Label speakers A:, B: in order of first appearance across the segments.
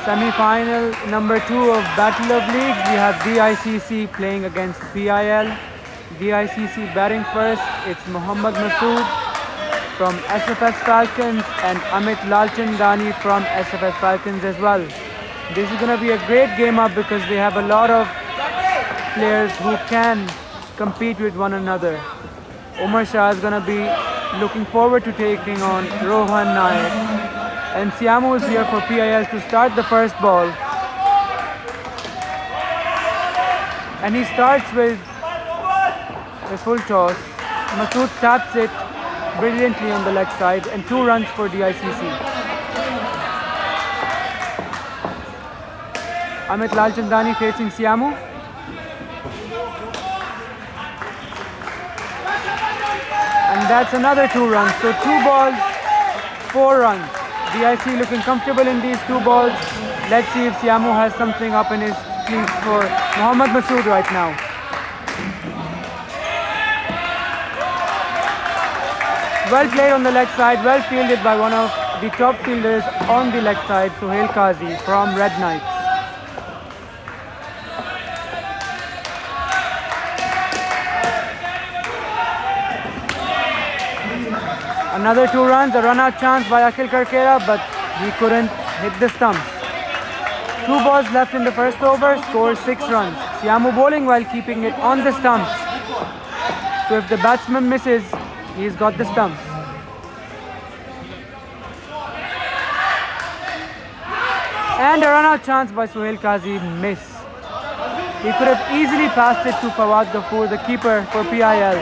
A: Semi-final number 2 of Battle of Leagues. We have DICC playing against PIL. DICC batting first. It's Mohammad Masood from SFS Falcons and Amit Lalchandani from SFS Falcons as well. This is going to be a great game up because they have a lot of players who can compete with one another. Umar Shah is going to be looking forward to taking on Rohan Nayak. And Siamu is here for PIL to start the first ball. And he starts with a full toss. Masood taps it brilliantly on the leg side and 2 runs for DICC. Amit Lalchandani facing Siamu. And that's another 2 runs. So 2 balls, 4 runs. DIC looking comfortable in these 2 balls. Let's see if Siamu has something up in his sleeves for Mohammad Masood right now. Well played on the leg side, well fielded by one of the top fielders on the leg side, Sohail Qazi from Red Knights. Another 2 runs, a run-out chance by Akhil Karkera, but he couldn't hit the stumps. 2 balls left in the first over, scores 6 runs. Siamu bowling while keeping it on the stumps. So if the batsman misses, he's got the stumps. And a run-out chance by Sohail Qazi missed. He could have easily passed it to Fawad Ghafoor, the keeper for PIL,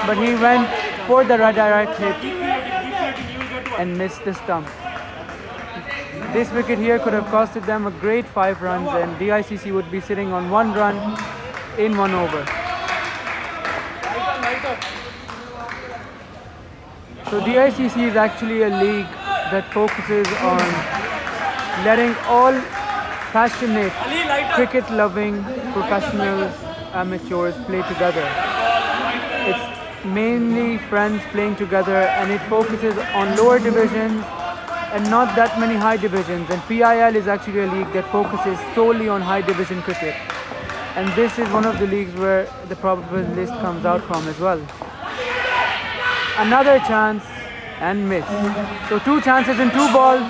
A: but he went for the direct hit and missed the stump. This wicket here could have costed them a great 5 runs, and DICC would be sitting on 1 run in 1 over. So DICC is actually a league that focuses on letting all passionate, cricket-loving professionals, amateurs play together. It's mainly friends playing together, and it focuses on lower divisions and not that many high divisions. And PIL is actually a league that focuses solely on high division cricket. And this is one of the leagues where the probable list comes out from as well. Another chance and miss. So 2 chances in 2 balls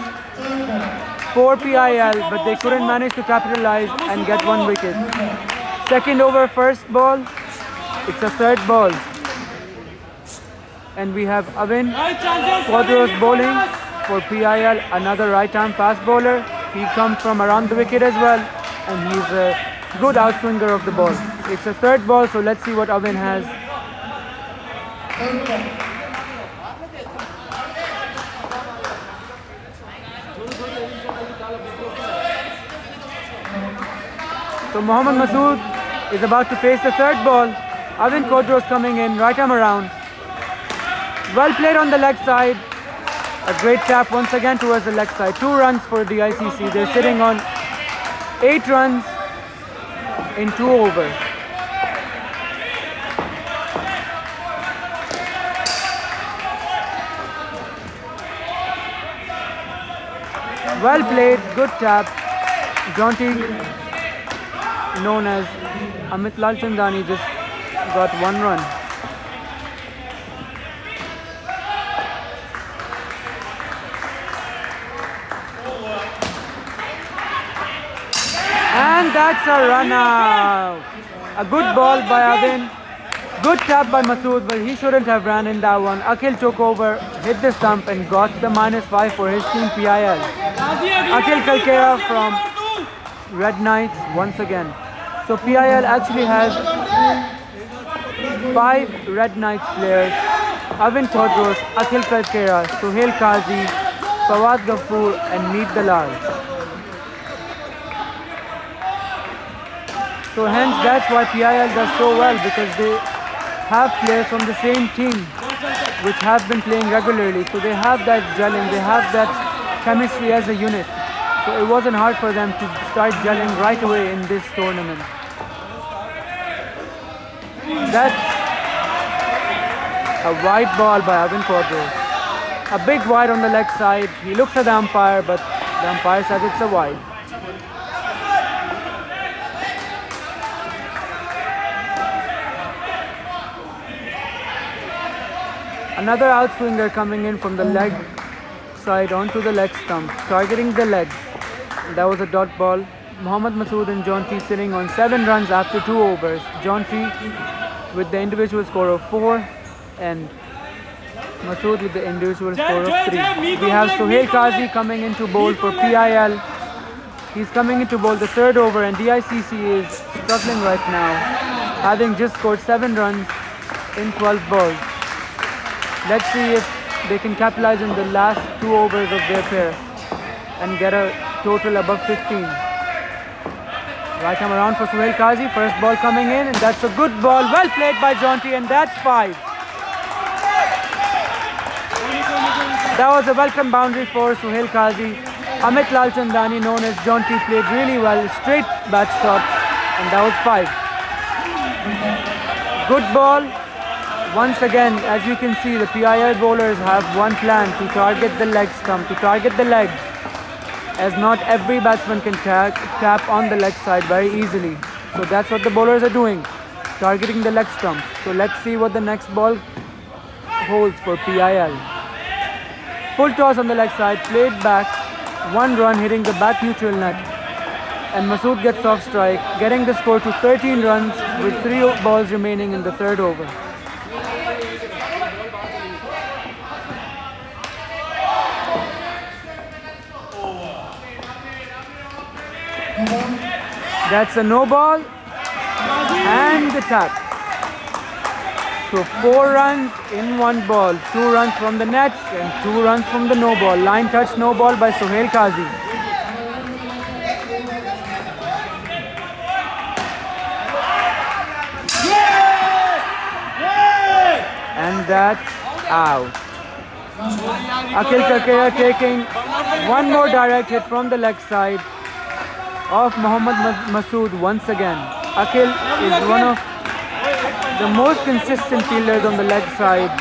A: for PIL, but they couldn't manage to capitalize and get 1 wicket. Second over, first ball. It's a 3rd ball. And we have Avin Quadros bowling for PIL, another right-arm fast bowler. He comes from around the wicket as well, and he's a good outswinger of the ball. It's a 3rd ball, so let's see what Avin has. So Mohammad Masood is about to face the 3rd ball. Avin Quadros coming in, right-arm around. Well played on the leg side. A great tap once again towards the leg side. 2 runs for DICC. They're sitting on 8 runs in 2 overs. Well played, good tap. Jaunty, known as Amit Lalchandani, just got 1 run. And that's a run out. A good ball by Avin. Good tap by Masood, but he shouldn't have ran in that one. Akhil took over, hit the stump and got the -5 for his team PIL. Akhil Karkera from Red Knights once again. So PIL actually has 5 Red Knights players. Avin Quadros, Akhil Karkera, Sohail Qazi, Fawad Ghafoor and Meet Dalal. So hence that's why PIL does so well, because they have players from the same team which have been playing regularly. So they have that gelling, they have that chemistry as a unit. So it wasn't hard for them to start gelling right away in this tournament. That's a wide ball by Avin Quadros. A big wide on the leg side. He looks at the umpire, but the umpire says it's a wide. Another outswinger coming in from the leg side onto the leg stump, targeting the legs. That was a dot ball. Mohammad Masood and John T sitting on 7 runs after 2 overs. John T with the individual score of 4 and Masood with the individual score of 3. We have Sohail Qazi coming in to bowl for PIL. He's coming in to bowl the 3rd over and DICC is struggling right now, having just scored 7 runs in 12 balls. Let's see if they can capitalize in the last 2 overs of their pair and get a total above 15. Right time around for Sohail Qazi. First ball coming in and that's a good ball. Well played by John T and that's 5. That was a welcome boundary for Sohail Qazi. Amit Lal Chandani, known as John T, played really well. Straight bat shot and that was 5. Good ball. Once again, as you can see, the PIL bowlers have one plan: to target the leg stump, to target the legs, as not every batsman can tap on the leg side very easily. So that's what the bowlers are doing, targeting the leg stump. So let's see what the next ball holds for PIL. Full toss on the leg side, played back, 1 run hitting the back neutral net. And Masood gets off strike, getting the score to 13 runs with 3 balls remaining in the 3rd over. That's a no ball and the tap. So 4 runs in 1 ball, 2 runs from the nets and 2 runs from the no ball. Line touch no ball by Sohail Qazi. And that's out. Akhil Karkera taking 1 more direct hit from the leg side of Mohammad Masood once again. Akhil is one of the most consistent fielders on the leg side,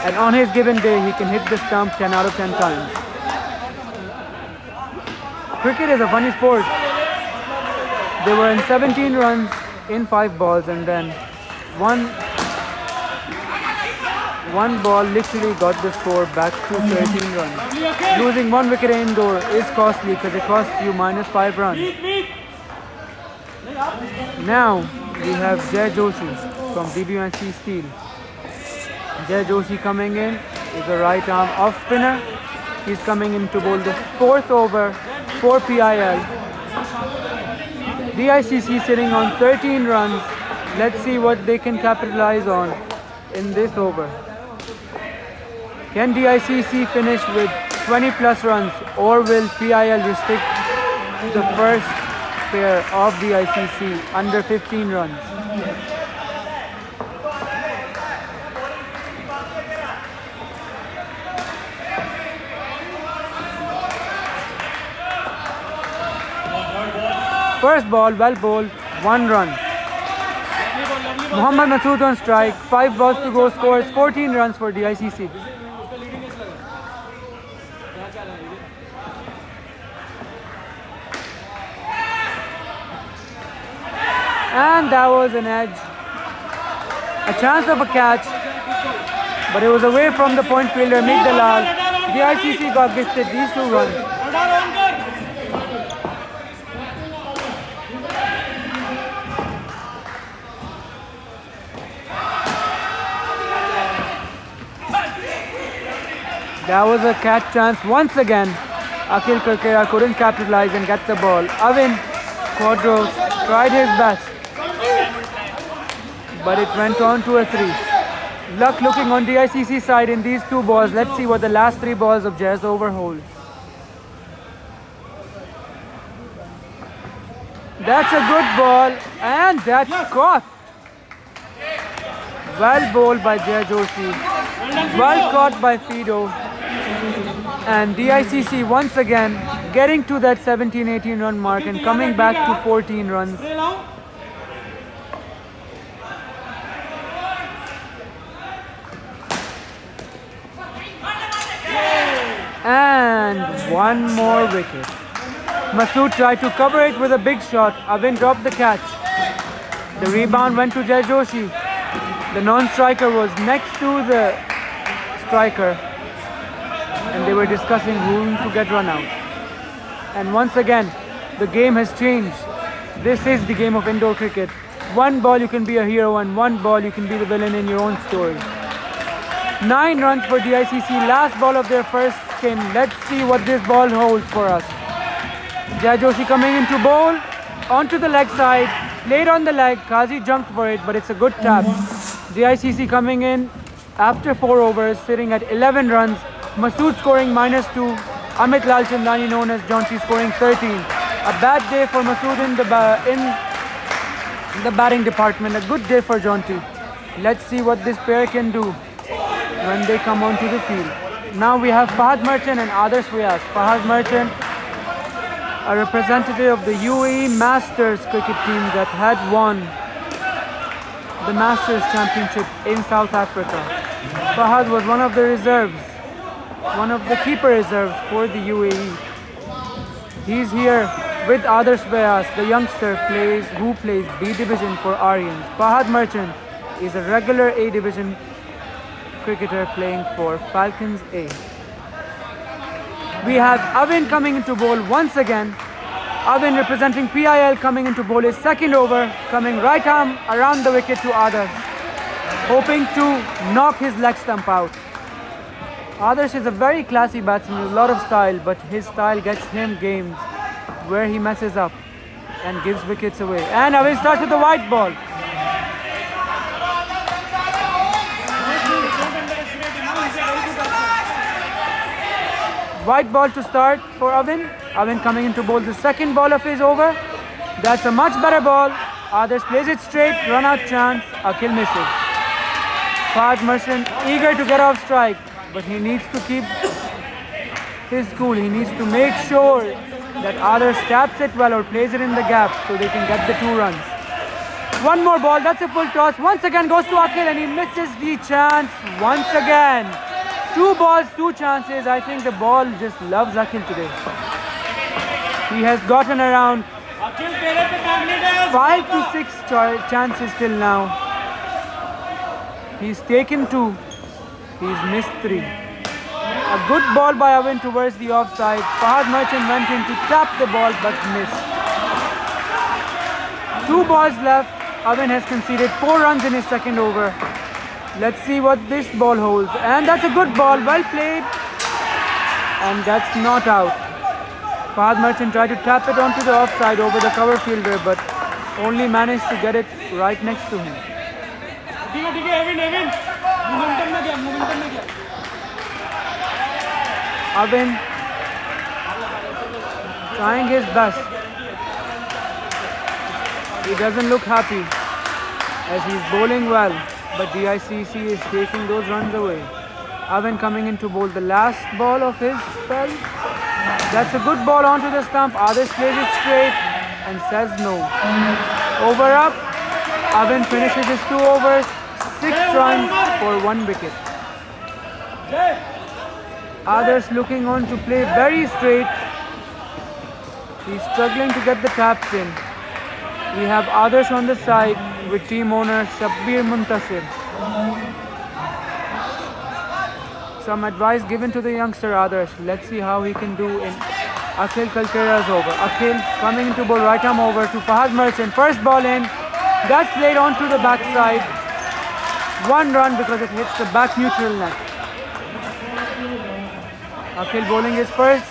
A: and on his given day he can hit the stump 10 out of 10 times. Cricket is a funny sport. They were in 17 runs in 5 balls and then one ball literally got the score back to 13 runs. Losing 1 wicket indoor is costly because it costs you -5 runs. Now we have Jay Joshi from DBUNC Steel. Jay Joshi coming in is a right arm off spinner. He's coming in to bowl the 4th over for PIL. DICC sitting on 13 runs. Let's see what they can capitalize on in this over. Can DICC finish with 20 plus runs or will PIL restrict the first pair of DICC under 15 runs? First ball, well bowled, 1 run. Mohammad Masood on strike, 5 balls to go, scores 14 runs for DICC. And that was an edge. A chance of a catch, but it was away from the point fielder, Meet Dalal. DICC got gifted these 2 runs. That was a catch chance once again. Akhil Karkera couldn't capitalize and get the ball. Avin Quadros tried his best, but it went on to a 3. Luck looking on DICC side in these 2 balls. Let's see what the last 3 balls of Jazz over hold. That's a good ball and that's caught. Well bowled by Jay Joshi. Well caught by Fido. And DICC once again getting to that 17-18 run mark and coming back to 14 runs. And 1 more wicket. Masood tried to cover it with a big shot. Avin dropped the catch. The rebound went to Jay Joshi. The non-striker was next to the striker, and they were discussing whom to get run out. And once again, the game has changed. This is the game of indoor cricket. One ball you can be a hero, and one ball you can be the villain in your own story. 9 runs for DICC, last ball of their first game. Let's see what this ball holds for us. Jai Joshi coming into bowl, onto the leg side, played on the leg. Qazi jumped for it, but it's a good tap. DICC coming in after 4 overs, sitting at 11 runs. Masood scoring -2. Amit Lalchandani, known as Jaunty, scoring 13. A bad day for Masood in the batting department. A good day for Jaunty. Let's see what this pair can do when they come onto the field. Now we have Fahad Merchant and Adarsh Vyas. Fahad Merchant, a representative of the UAE Masters cricket team that had won the Masters Championship in South Africa. Fahad was one of the reserves, one of the keeper reserves for the UAE. He's here with Adarsh Vyas, the youngster who plays B Division for Aryans. Fahad Merchant is a regular A Division cricketer playing for Falcons A. We have Avin coming into bowl once again. Avin representing PIL coming into bowl his second over, coming right arm around the wicket to Adarsh, hoping to knock his leg stump out. Adarsh is a very classy batsman with a lot of style, but his style gets him games where he messes up and gives wickets away. And Avin starts with the white ball. White ball to start for Avin. Avin coming into bowl the second ball of his over. That's a much better ball. Adarsh plays it straight, run out chance. Akhil misses. Fahad Merchant eager to get off strike, but he needs to keep his cool. He needs to make sure that Adarsh taps it well or plays it in the gap so they can get the 2 runs. One more ball, that's a full toss. Once again goes to Akhil and he misses the chance once again. 2 balls, 2 chances. I think the ball just loves Akhil today. He has gotten around 5 to 6 chances till now. He's taken 2. He's missed 3. A good ball by Avin towards the offside. Fahad Merchant went in to tap the ball but missed. 2 balls left. Avin has conceded 4 runs in his second over. Let's see what this ball holds. And that's a good ball, well played. And that's not out. Fahad Merchant tried to tap it onto the offside over the cover fielder, but only managed to get it right next to him. Avin trying his best. He doesn't look happy as he's bowling well, but DICC is taking those runs away. Avin coming in to bowl the last ball of his spell. That's a good ball onto the stump. Adarsh plays it straight and says no. Over up. Avin finishes his 2 overs, 6 runs for 1 wicket. Adarsh looking on to play very straight. He's struggling to get the taps in. We have Adarsh on the side with team owner Shabbir Muntasir. Some advice given to the youngster Adarsh. Let's see how he can do in Akhil Kalkera's over. Akhil coming into bowl right arm over to Fahad Merchant. First ball in. That's played onto the backside. 1 run because it hits the back neutral net. Akhil bowling his first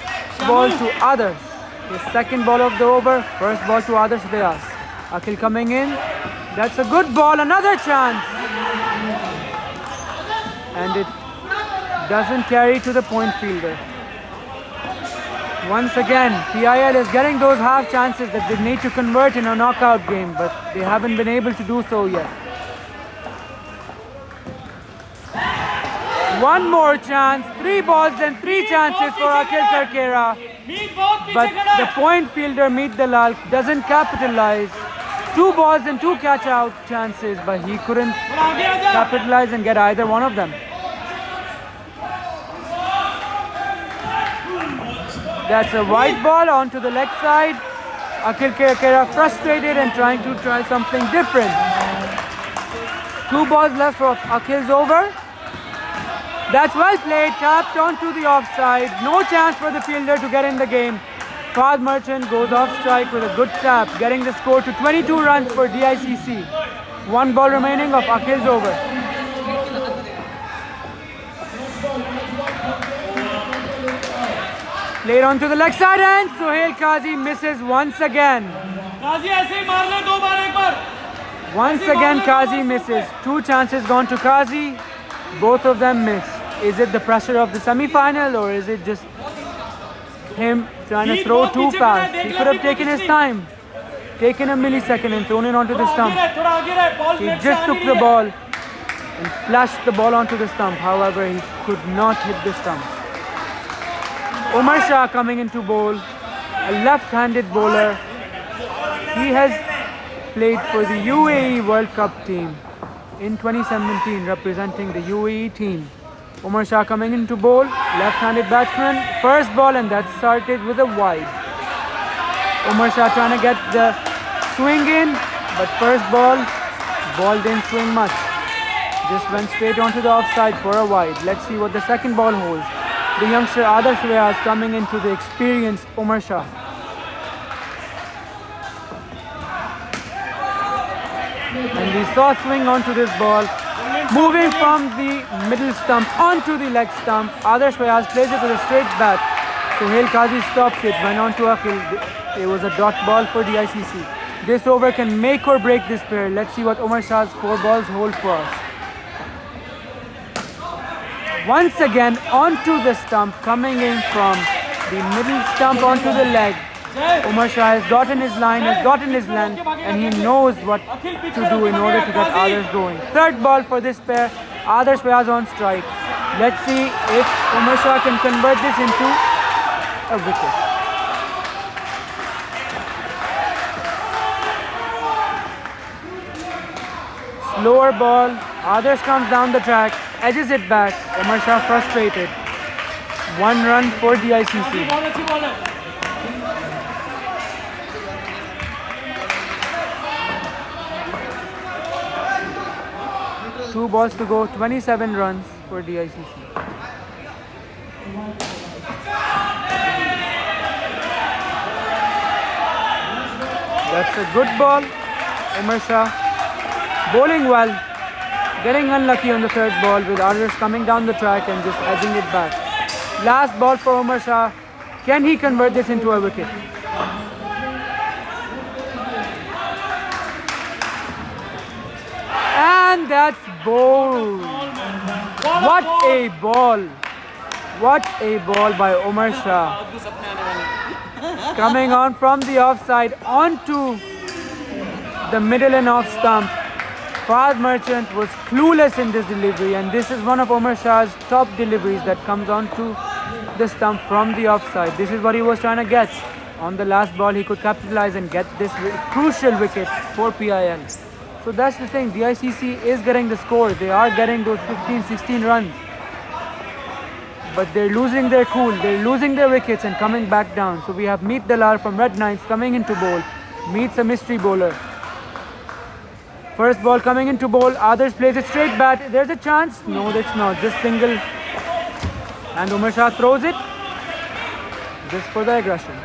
A: ball to Adarsh. His second ball of the over. First ball to Adarsh Vyas. Akhil coming in. That's a good ball. Another chance. And it doesn't carry to the point fielder. Once again, PIL is getting those half chances that they need to convert in a knockout game, but they haven't been able to do so yet. One more chance, 3 balls and 3 chances for Akhil Kalkera. But the point fielder, Meet Dalal, doesn't capitalize. 2 balls and 2 catch out chances, but he couldn't capitalize and get either one of them. That's a white ball onto the leg side. Akhil Kalkera frustrated and trying to try something different. 2 balls left for Akhil's over. That's well played, tapped onto the offside. No chance for the fielder to get in the game. Fahad Merchant goes off strike with a good tap, getting the score to 22 runs for DICC. One ball remaining of Akhil's over. Played onto the leg side and Sohail Qazi misses once again. Once again Qazi misses. Two chances gone to Qazi. Both of them missed. Is it the pressure of the semi-final or is it just him trying to throw too fast? He could have taken his time, taken a millisecond and thrown it onto the stump. He just took the ball and flashed the ball onto the stump. However, he could not hit the stump. Umar Shah coming into bowl, a left-handed bowler. He has played for the UAE World Cup team in 2017, representing the UAE team. Umar Shah coming into bowl, left-handed batsman, first ball, and that started with a wide. Umar Shah trying to get the swing in, but first ball didn't swing much. Just went straight onto the offside for a wide. Let's see what the second ball holds. The youngster Adarsh Vyas coming into the experienced Umar Shah. And we saw swing onto this ball. Moving from the middle stump onto the leg stump. Adarsh Vyas plays it with a straight bat. Sohail Qazi stopped it, went on to Akhil. It was a dot ball for DICC. This over can make or break this pair. Let's see what Umar Shah's 4 balls hold for us. Once again onto the stump, coming in from the middle stump onto the leg. Umar Shah has gotten his line, has gotten his length, and he knows what to do in order to get Adarsh going. Third ball for this pair. Adarsh Vyas on strike. Let's see if Umar Shah can convert this into a wicket. Slower ball. Adarsh comes down the track, edges it back. Umar Shah frustrated. 1 run for DICC. Two balls to go, 27 runs for DICC. That's a good ball. Umar Shah bowling well, getting unlucky on the third ball with Adarsh coming down the track and just edging it back. Last ball for Umar Shah. Can he convert this into a wicket? And that's bowled. What a ball. What a ball by Umar Shah. Coming on from the offside onto the middle and off stump. Fahad Merchant was clueless in this delivery, and this is one of Umar Shah's top deliveries that comes onto the stump from the offside. This is what he was trying to get. On the last ball, he could capitalize and get this crucial wicket for PIL. So that's the thing, DICC is getting the score. They are getting those 15, 16 runs. But they're losing their cool, they're losing their wickets and coming back down. So we have Meet Dalal from Red Knights coming into bowl. Meets a mystery bowler. First ball coming into bowl, Adarsh plays it straight bat. There's a chance. No, that's not. Just single. And Umar Shah throws it. Just for the aggression.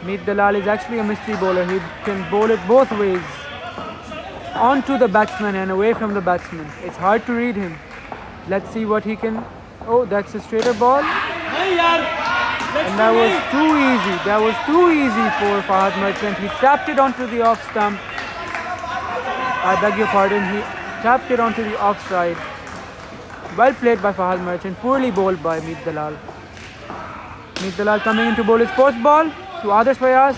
A: Meet Dalal is actually a mystery bowler. He can bowl it both ways. Onto the batsman and away from the batsman. It's hard to read him. Let's see what he can... Oh, that's a straighter ball. And that was too easy. That was too easy for Fahad Merchant. He tapped it onto the off stump. I beg your pardon, he tapped it onto the offside. Well played by Fahad Merchant, poorly bowled by Meet Dalal. Meet Dalal coming in to bowl his fourth ball to Adarsh Vyas.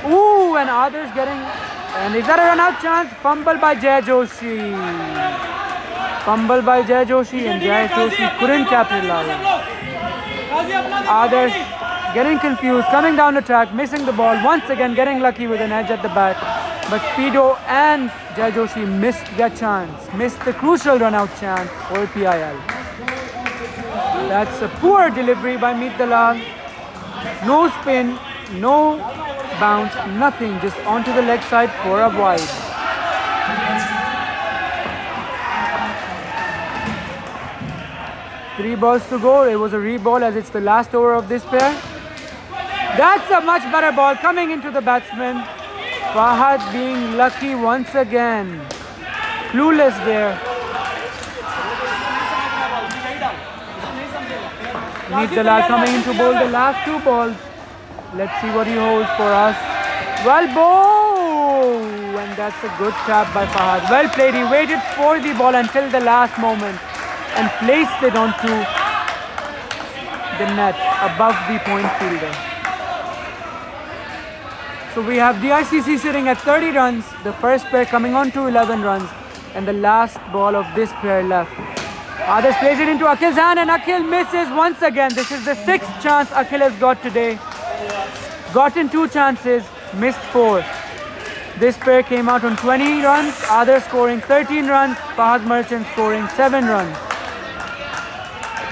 A: Ooh, and Adarsh getting... And is that a run-out chance? Fumble by Jai Joshi. Fumble by Jai Joshi, and Jai Joshi couldn't capitalize. Adarsh getting confused, coming down the track, missing the ball, once again getting lucky with an edge at the back. But Fido and Jai Joshi missed their chance, missed the crucial run-out chance for PIL. That's a poor delivery by Meet Dalal. No spin, no bounce, nothing, just onto the leg side for a wide. 3 balls to go. It was a re-ball as it's the last over of this pair. That's a much better ball coming into the batsman. Fahad being lucky once again. Clueless there. Meet Dalal coming into bowl the last 2 balls. Let's see what he holds for us. Well bowled! And that's a good tap by Fahad. Well played. He waited for the ball until the last moment and placed it onto the net above the point fielder. So we have DICC sitting at 30 runs, the first pair coming on to 11 runs, and the last ball of this pair left. Adarsh plays it into Akhil's hand and Akhil misses once again. This is the 6th chance Akhil has got today. Gotten 2 chances, missed 4. This pair came out on 20 runs, Adarsh scoring 13 runs, Fahad Merchant scoring 7 runs.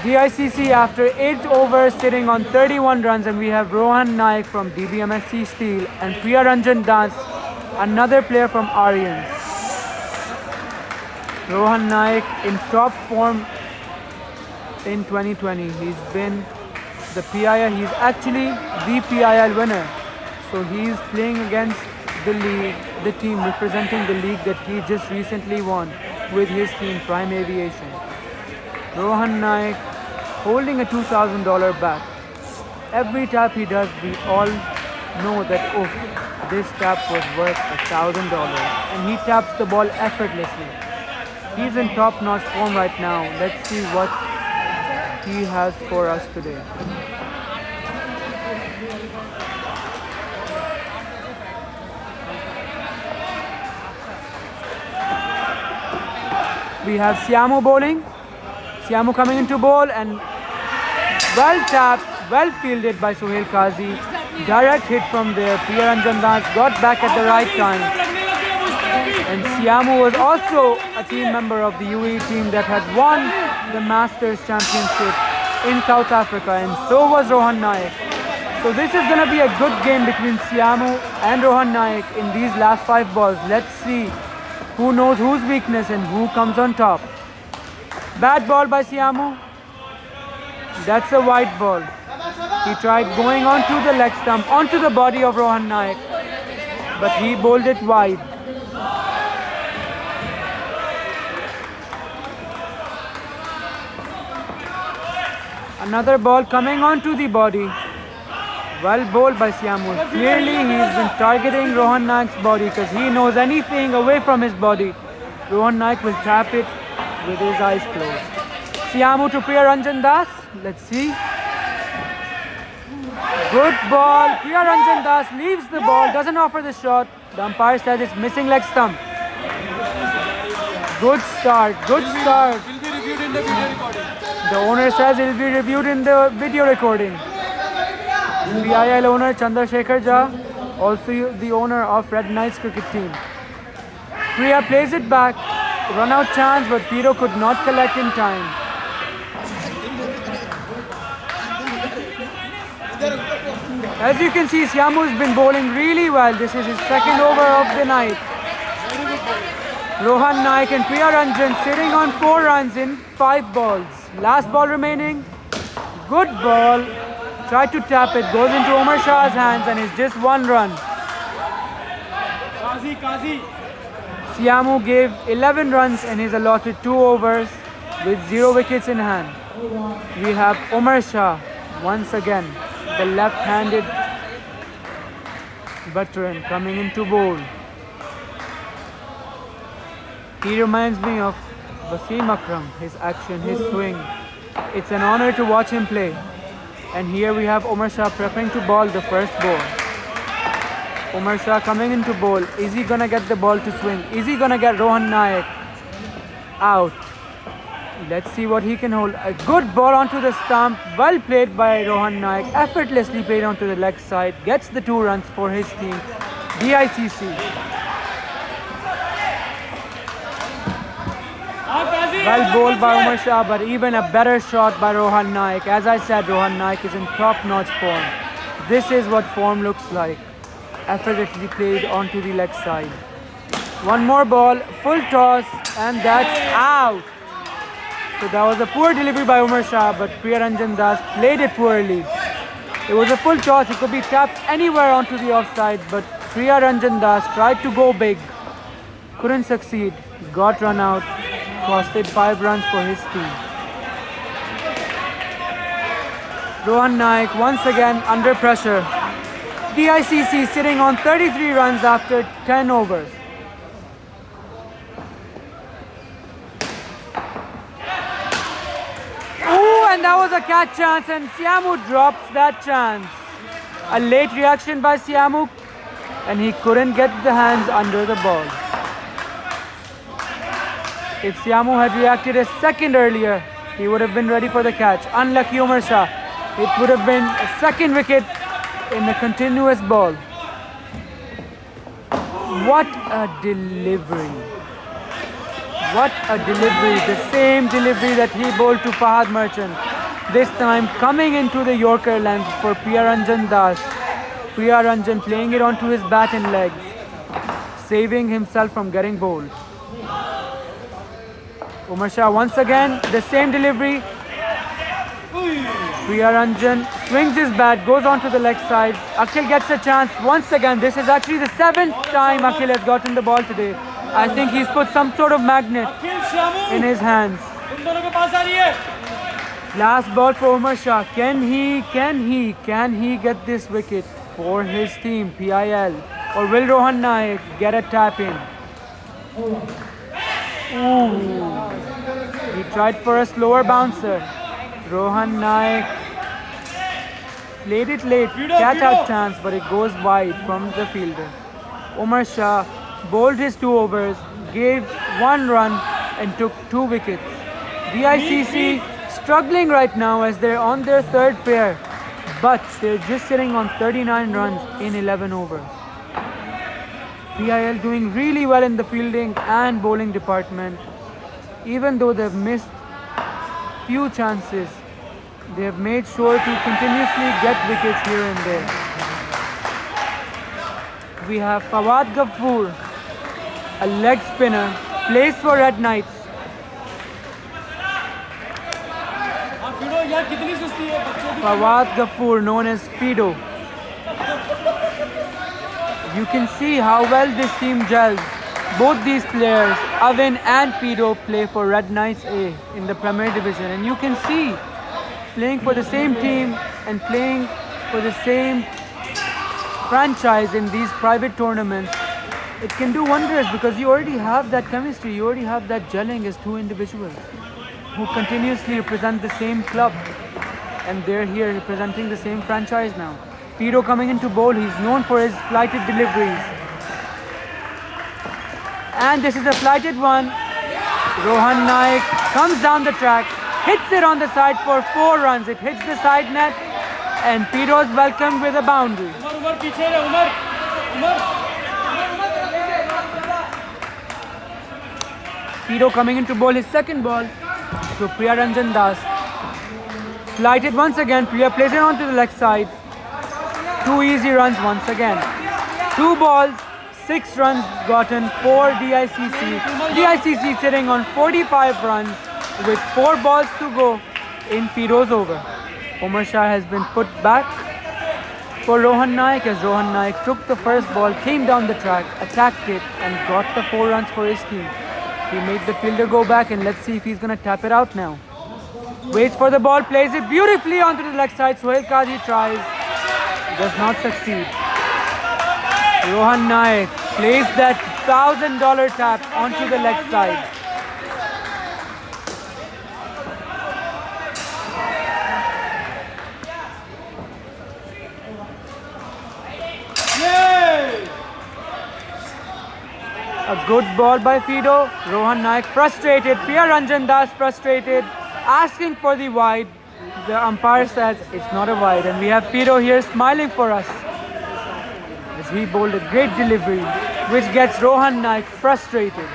A: DICC after 8 overs sitting on 31 runs, and we have Rohan Naik from DBMSC Steel and Priya Ranjan Das, another player from Aryans. Rohan Naik in top form in 2020. He's been the PIL, he's actually the PIL winner. So he's playing against the league, the team representing the league that he just recently won with his team Prime Aviation. Rohan Naik holding a $2,000 bat. Every tap he does, we all know that, oh, this tap was worth $1,000. And he taps the ball effortlessly. He's in top-notch form right now. Let's see what he has for us today. We have Siamu bowling. Siamu coming into bowl and well tapped, well fielded by Sohail Qazi. Direct hit from there. Priya Ranjan Das got back at the right time. And Siamu was also a team member of the UAE team that had won the Masters Championship in South Africa, and so was Rohan Naik. So this is going to be a good game between Siamu and Rohan Naik in these last 5 balls. Let's see who knows whose weakness and who comes on top. Bad ball by Siamu. That's a wide ball. He tried going onto the leg stump, onto the body of Rohan Naik, but he bowled it wide. Another ball coming onto the body. Well bowled by Siamu. Clearly he's been targeting Rohan Naik's body because he knows anything away from his body, Rohan Naik will tap it with his eyes closed. Siamu to Priya Ranjan Das. Let's see. Good ball. Priya Ranjan Das leaves the ball, doesn't offer the shot. The umpire says it's missing leg stump. Good start. Good start.
B: Will be reviewed in the video recording.
A: The owner says it will be reviewed in the video recording. PIL owner Chandrasekhar Jha, also the owner of Red Knights cricket team. Priya plays it back. Run out chance, but Piro could not collect in time. As you can see, Siamu has been bowling really well. This is his 2nd over of the night. Rohan Naik and Priya Ranjan sitting on 4 runs in 5 balls. Last ball remaining. Good ball. Tried to tap it. Goes into Omar Shah's hands and is just 1 run.
B: Qazi.
A: Siamu gave 11 runs in his allotted 2 overs with 0 wickets in hand. We have Omar Shah once again, the left-handed veteran coming into bowl. He reminds me of Wasim Akram, his action, his swing. It's an honor to watch him play. And here we have Omar Shah prepping to bowl the first ball. Omar Shah coming into bowl. Is he gonna get the ball to swing? Is he gonna get Rohan Naik out? Let's see what he can hold. A good ball onto the stump. Well played by Rohan Naik. Effortlessly played onto the leg side. Gets the 2 runs for his team. DICC. Well bowled by Omar Shah, but even a better shot by Rohan Naik. As I said, Rohan Naik is in top-notch form. This is what form looks like. Effortlessly played onto the leg side. One more ball, full toss, and that's out. So So that was a poor delivery by Umar Shah, but Priyaranjan Das played it poorly. It was a full toss. It could be tapped anywhere onto the offside, but Priyaranjan Das tried to go big. Couldn't succeed. Got run out. Costed 5 runs for his team. Rohan Naik once again under pressure. DICC sitting on 33 runs after 10 overs. Ooh, and that was a catch chance, and Siamu drops that chance. A late reaction by Siamu, and he couldn't get the hands under the ball. If Siamu had reacted a second earlier, he would have been ready for the catch. Unlucky Umar Shah. It would have been a second wicket in a continuous ball. What a delivery. What a delivery. The same delivery that he bowled to Fahad Merchant. This time coming into the Yorker length for Priyaranjan Das. Priyaranjan playing it onto his bat and legs, saving himself from getting bowled. Umar Shah once again, the same delivery. Priyaranjan swings his bat, goes onto the leg side. Akhil gets a chance once again. This is actually the 7th time Akhil has gotten the ball today. I think he's put some sort of magnet in his hands. Last ball for Umar Shah. Can he get this wicket for his team, PIL? Or will Rohan Naik get a tap in? Ooh. He tried for a slower bouncer. Rohan Naik played it late, catch out chance, but it goes wide from the fielder. Umar Shah bowled his 2 overs, gave 1 run and took 2 wickets. DICC struggling right now as they're on their 3rd pair, but they're just sitting on 39 runs in 11 overs. PIL doing really well in the fielding and bowling department. Even though they've missed few chances, they have made sure to continuously get wickets here and there. We have Fawad Ghafoor, a leg spinner, plays for Red Knights. Fawad Ghafoor, known as Fido. You can see how well this team gels. Both these players, Avin and Fido, play for Red Knights A in the Premier Division, and you can see playing for the same team and playing for the same franchise in these private tournaments, it can do wonders because you already have that chemistry, you already have that gelling as 2 individuals who continuously represent the same club, and they're here representing the same franchise now. Fido coming into bowl, he's known for his flighted deliveries. And this is a flighted one. Rohan Naik comes down the track, hits it on the side for 4 runs. It hits the side net and Fido is welcomed with a boundary. Fido coming into bowl his 2nd ball to Priyaranjan Das. Flighted once again, Priya plays it onto the leg side. 2 easy runs once again. 2 balls, 6 runs gotten for DICC. DICC sitting on 45 runs with 4 balls to go in Fido's over. Umar Shah has been put back for Rohan Naik as Rohan Naik took the first ball, came down the track, attacked it and got the 4 runs for his team. He made the fielder go back and let's see if he's going to tap it out now. Waits for the ball, plays it beautifully onto the leg side. Sohail Qazi tries, does not succeed. Rohan Naik plays that $1,000 tap onto the leg side. A good ball by Fido. Rohan Naik frustrated. Priyaranjan Das frustrated, asking for the wide. The umpire says it's not a wide, and we have Fido here smiling for us as he bowled a great delivery, which gets Rohan Naik frustrated.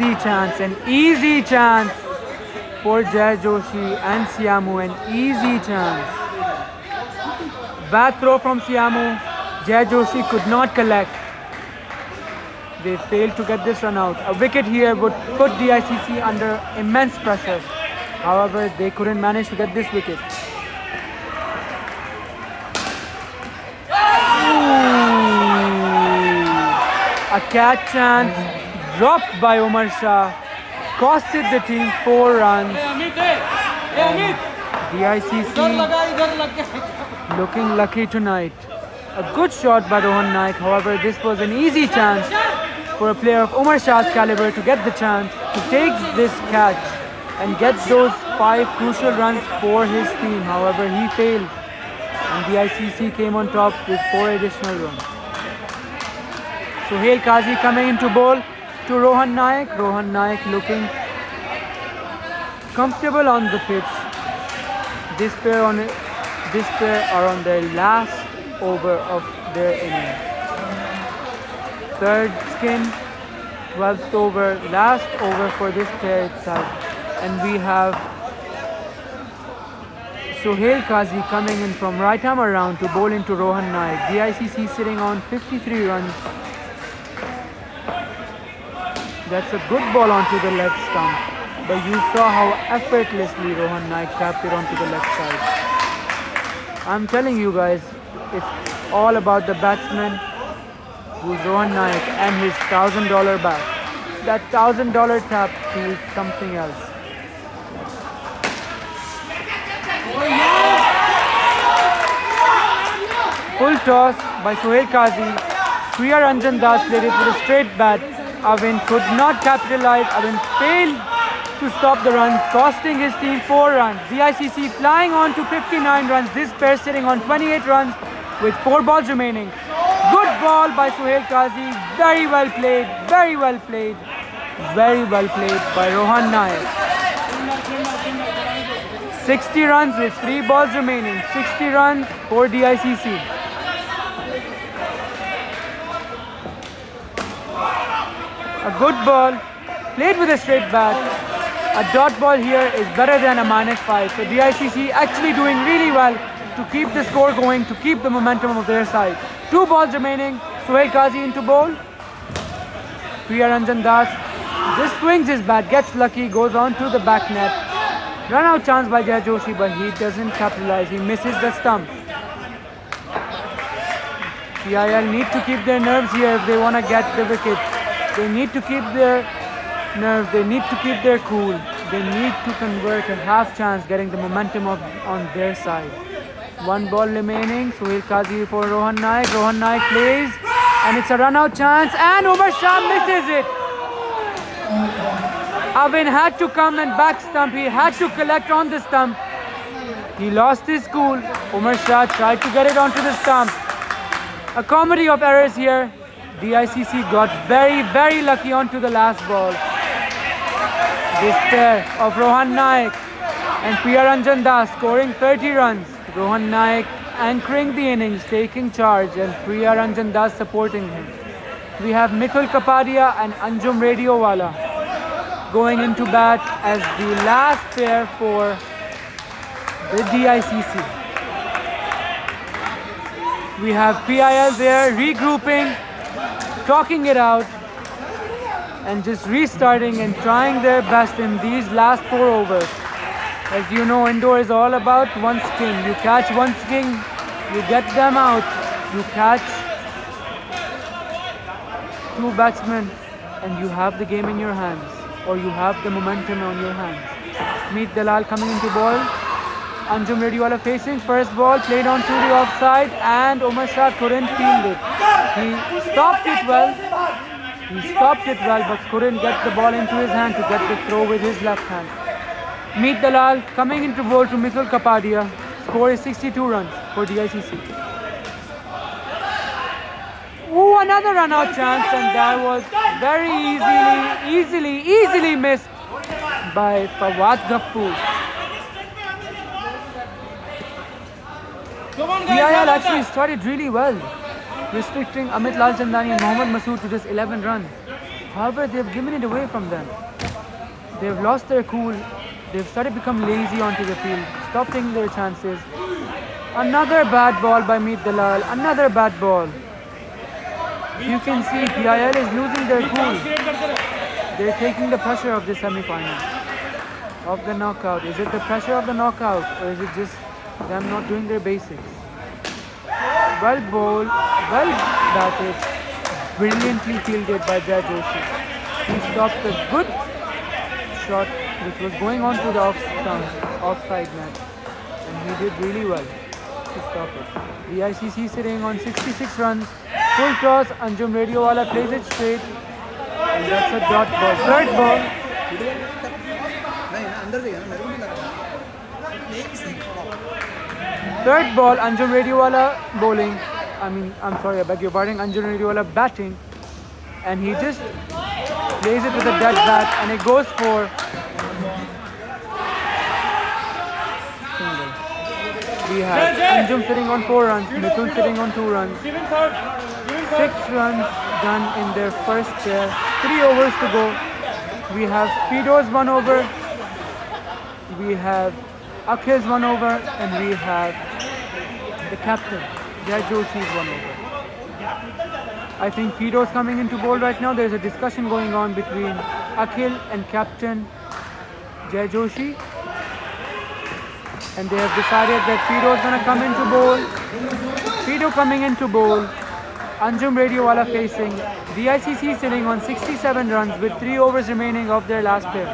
A: an easy chance for Jay Joshi and Siamu, an easy chance. Bad throw from Siamu. Jay Joshi could not collect. They failed to get this run out. A wicket here would put DICC under immense pressure. However, they couldn't manage to get this wicket. A catch chance dropped by Umar Shah costed the team 4 runs. DICC looking lucky tonight. A good shot by Rohan Naik. However, this was an easy chance for a player of Umar Shah's caliber to get the chance to take this catch and get those 5 crucial runs for his team. However, he failed and DICC came on top with 4 additional runs. Sohail Qazi coming into bowl to Rohan Naik. Rohan Naik looking comfortable on the pitch. This pair are on their last over of their innings. Third skin, 12th over, last over for this pair itself. And we have Sohail Qazi coming in from right arm around to bowl into Rohan Naik. DICC sitting on 53 runs. That's a good ball onto the left stump. But you saw how effortlessly Rohan Naik tapped it onto the left side. I'm telling you guys, it's all about the batsman who's Rohan Naik and his $1,000 bat. That $1,000 tap feels something else. Full toss by Sohail Qazi. Priya Ranjan Das played it with a straight bat. Avin could not capitalize. Avin failed to stop the run, costing his team 4 runs. DICC flying on to 59 runs. This pair sitting on 28 runs with 4 balls remaining. Good ball by Sohail Qazi. Very well played. Very well played. Very well played by Rohan Naik. 60 runs with 3 balls remaining. 60 runs for DICC. A good ball, played with a straight bat. A dot ball here is better than a -5. So DICC actually doing really well to keep the score going, to keep the momentum of their side. 2 balls remaining. Sohail Qazi into bowl. Priya Ranjan Das just swings his bat, gets lucky, goes on to the back net. Run out chance by Jay Joshi, but he doesn't capitalize. He misses the stump. PIL need to keep their nerves here if they want to get the wicket. They need to keep their nerves. They need to keep their cool. They need to convert a half chance, getting the momentum on their side. 1 ball remaining. Sohail Qazi for Rohan Naik. Rohan Naik plays, and it's a run out chance, and Umar Shah misses it. Avin had to come and back stump. He had to collect on the stump. He lost his cool. Umar Shah tried to get it onto the stump. A comedy of errors here. DICC got very, very lucky onto the last ball. This pair of Rohan Naik and Priya Ranjan Das scoring 30 runs. Rohan Naik anchoring the innings, taking charge, and Priya Ranjan Das supporting him. We have Mithul Kapadia and Anjum Radiowala going into bat as the last pair for the DICC. We have PIL there regrouping, talking it out, and just restarting and trying their best in these last 4 overs. As you know, indoor is all about one skin. You catch one skin, you get them out. You catch 2 batsmen and you have the game in your hands, or you have the momentum on your hands. Meet Dalal coming into ball. Anjum Radiwala facing. First ball played on to the offside, and Umar Shah couldn't field it. He stopped it well. But couldn't get the ball into his hand to get the throw with his left hand. Meet Dalal coming into bowl to Mithul Kapadia. Score is 62 runs for DICC. Ooh, another run out chance, and that was very easily missed by Fawad Ghaffur. PIL actually started really well, restricting Amit Lal Chandani and Mohammad Masood to just 11 runs. However, they've given it away from them. They've lost their cool. They've started to become lazy onto the field. Stop taking their chances. Another bad ball by Meet Dalal. Another bad ball. You can see PIL is losing their cool. They're taking the pressure of the semi-final, of the knockout. Is it the pressure of the knockout, or is it just them not doing their basics? Well bowled, well batted, brilliantly fielded by Jai Joshi. He stopped a good shot which was going on to the offside net, and he did really well to stop it. The ICC sitting on 66 runs. Full toss, Anjum Radiowala plays it straight, and that's a dot ball. Third ball. Third ball, Anjum Radiowala bowling. I beg your pardon, Anjum Radiowala batting, and he just plays it with a dead bat, and it goes for single. We have Anjum sitting on 4 runs, Mithun sitting on 2 runs. 6 runs done in their first pair. 3 overs to go. We have Fido's 1 over. We have Akhil's 1 over, and we have the captain, Jai Joshi's 1 over. I think Fido's coming into bowl right now. There's a discussion going on between Akhil and captain Jai Joshi, and they have decided that Fido's gonna come into bowl. Fido coming into bowl. Anjum Radiowala facing. The ICC sitting on 67 runs with 3 overs remaining of their last pair.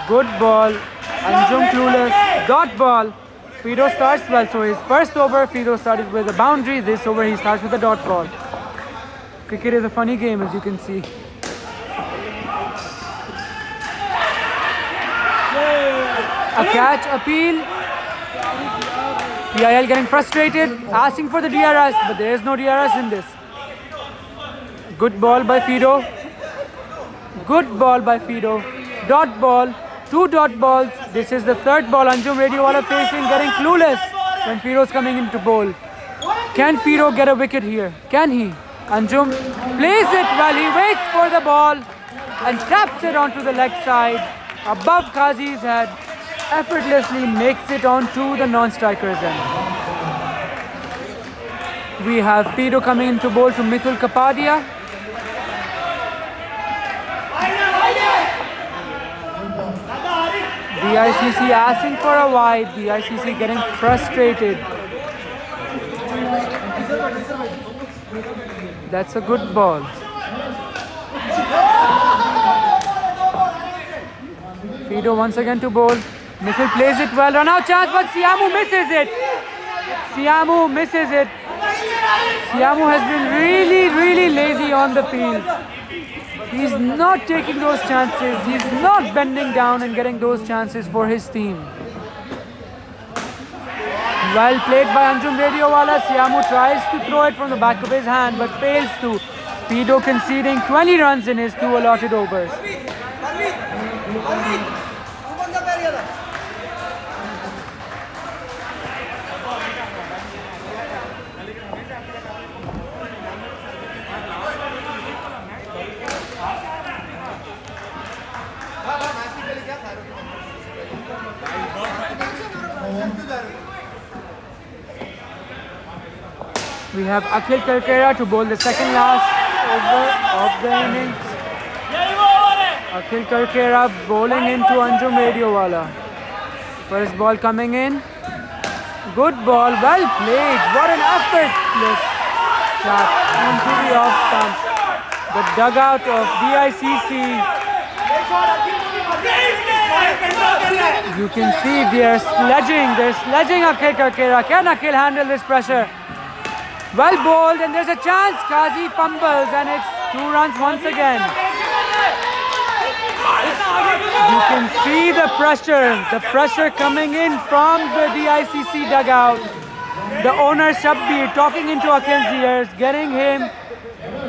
A: Good ball. Anjum clueless. Dot ball. Fido starts well, so his first over, Fido started with a boundary. This over, he starts with a dot ball. Cricket is a funny game, as you can see. A catch appeal. PIL getting frustrated, asking for the DRS, but there is no DRS in this. Good ball by Fido. Good ball by Fido. Dot ball. 2 dot balls. This is the third ball. Anjum Radiowala facing, getting clueless when Fido's coming into bowl. Can Fido get a wicket here? Can he? Anjum plays it while he waits for the ball and taps it onto the leg side above Qazi's head. Effortlessly makes it onto the non-striker's end. We have Fido coming into bowl to Mithul Kapadia. The ICC asking for a wide. The ICC getting frustrated. That's a good ball. Fido once again to bowl. Mithul plays it well. Run out chance, but Siamu misses it. Siamu misses it. Siamu has been really lazy on the field. He's not taking those chances. He's not bending down and getting those chances for his team. Well played by Anjum Radiowala. Siamu tries to throw it from the back of his hand but fails to. Fido conceding 20 runs in his 2 allotted overs. We have Akhil Karkera to bowl the second last over of the innings. Akhil Karkera bowling into Anjum Radiowala. First ball coming in. Good ball, well played. What an effortless shot into the off stump. The dugout of DICC. You can see they're sledging Akhil Karkera. Can Akhil handle this pressure? Well bowled, and there's a chance. Qazi fumbles, and it's 2 runs once again. You can see the pressure coming in from the DICC dugout. The owner Shabbir talking into Akhil's ears, getting him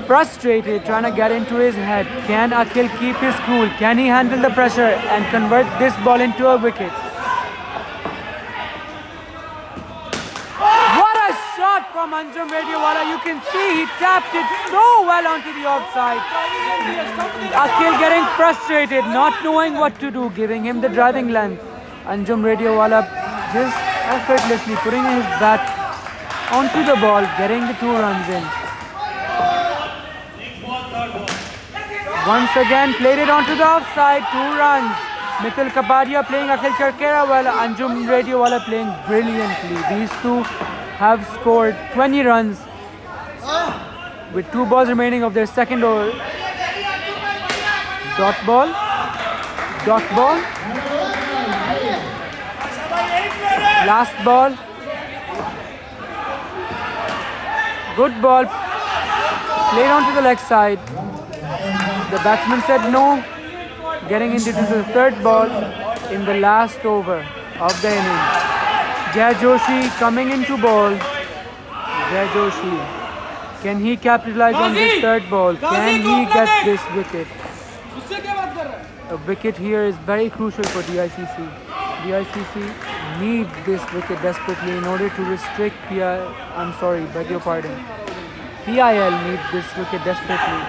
A: frustrated, trying to get into his head. Can Akhil keep his cool? Can he handle the pressure and convert this ball into a wicket? What a shot from Anjum Radiowala. You can see he tapped it so well onto the offside. Akhil getting frustrated, not knowing what to do, giving him the driving length. Anjum Radiowala just effortlessly putting his bat onto the ball, getting the 2 runs in. Once again, played it onto the offside, 2 runs. Mithil Kapadia playing Akhil Charkera while Anjum Radiowala playing brilliantly. These two have scored 20 runs with 2 balls remaining of their second over. Dot ball. Last ball. Good ball. Played onto the leg side. The batsman said no. Getting into the 3rd ball in the last over of the innings. Jai Joshi coming into ball. Jai Joshi. Can he capitalize on this 3rd ball? Can he get this wicket? A wicket here is very crucial for DICC. DICC need this wicket desperately in order to restrict PIL need this wicket desperately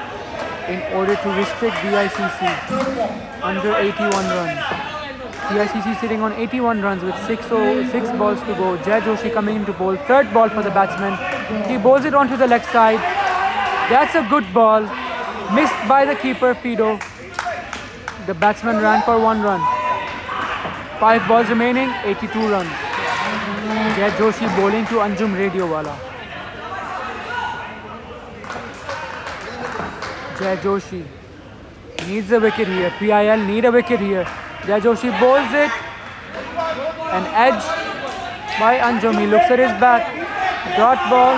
A: in order to restrict DICC under 81 runs. DICC sitting on 81 runs with 6 balls to go. Jai Joshi coming into bowl. 3rd ball for the batsman. He bowls it onto the leg side. That's a good ball. Missed by the keeper, Fido. The batsman ran for 1 run. 5 balls remaining, 82 runs. Jai Joshi bowling to Anjum Radiowala. Jai Joshi needs a wicket here. PIL need a wicket here. Jai Joshi bowls it. An edge by Anjum. He looks at his bat. Dot ball.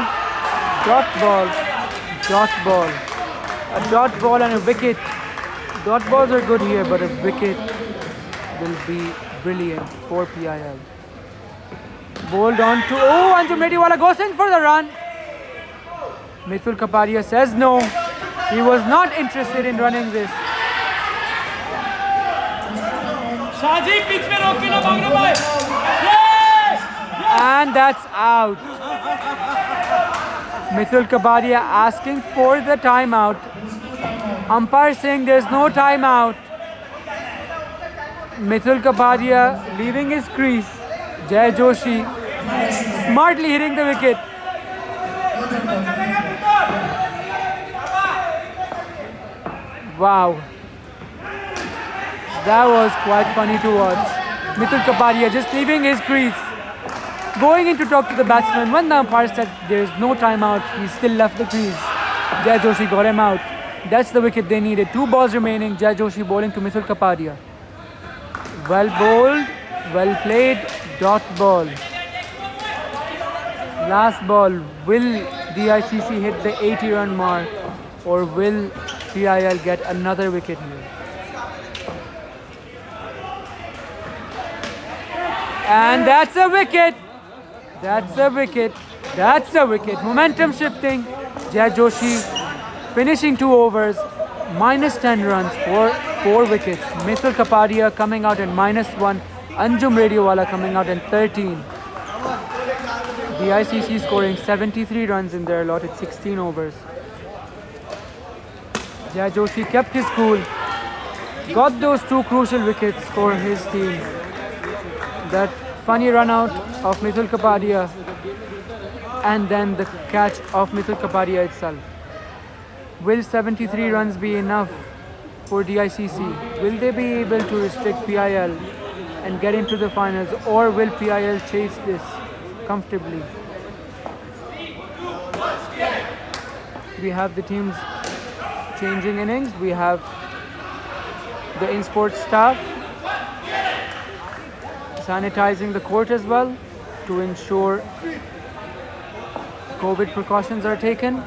A: A dot ball and a wicket. Dot balls are good here, but a wicket will be brilliant for PIL. Bowled on to... Oh, Anjum Radiowala goes in for the run. Mithil Kapadia says no. He was not interested in running this. And that's out. Mithil Kapadia asking for the timeout. Umpire saying there's no timeout. Mithil Kapadia leaving his crease. Jai Joshi smartly hitting the wicket. Wow. That was quite funny to watch. Mithil Kapadia just leaving his crease. Going in to talk to the batsman. When the umpire said there is no timeout, he still left the crease. Jai Joshi got him out. That's the wicket they needed. 2 balls remaining. Jai Joshi bowling to Mithil Kapadia. Well bowled, well played, dot ball. Last ball. Will DICC hit the 80-run mark or will PIL get another wicket here? And that's a wicket. That's a wicket. That's a wicket. Momentum shifting. Jai Joshi finishing 2 overs. Minus 10 runs for 4 wickets. Mithil Kapadia coming out at -1. Anjum Radiowala coming out at 13. DICC scoring 73 runs in their allotted 16 overs. Jai Joshi kept his cool. Got those 2 crucial wickets for his team. That funny run out of Mithil Kapadia and then the catch of Mithil Kapadia itself. Will 73 runs be enough for DICC? Will they be able to restrict PIL and get into the finals, or will PIL chase this comfortably? We have the teams changing innings. We have the in-sports staff sanitizing the court as well to ensure COVID precautions are taken.